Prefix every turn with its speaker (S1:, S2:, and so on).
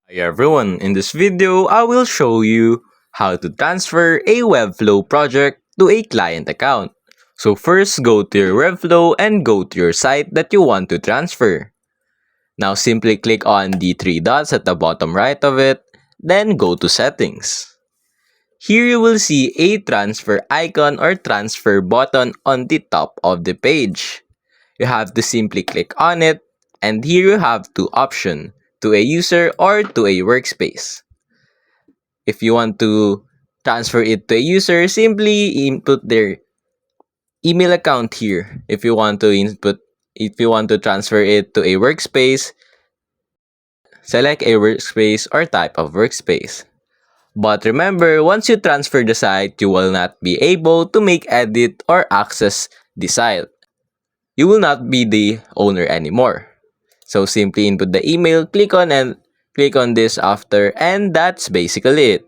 S1: Hi everyone, in this video, I will show you how to transfer a Webflow project to a client account. So first, go to your Webflow and go to your site that you want to transfer. Now simply click on the three dots at the bottom right of it, then go to settings. Here you will see a transfer icon or transfer button on the top of the page. You have to simply click on it, and here you have two options, to a user or to a workspace. If you want to transfer it to a user, simply input their email account here. If you want to transfer it to a workspace, select a workspace or type of workspace. But remember, once you transfer the site, you will not be able to make edit or access the site. You will not be the owner anymore. So simply input the email, click on this after, and that's basically it.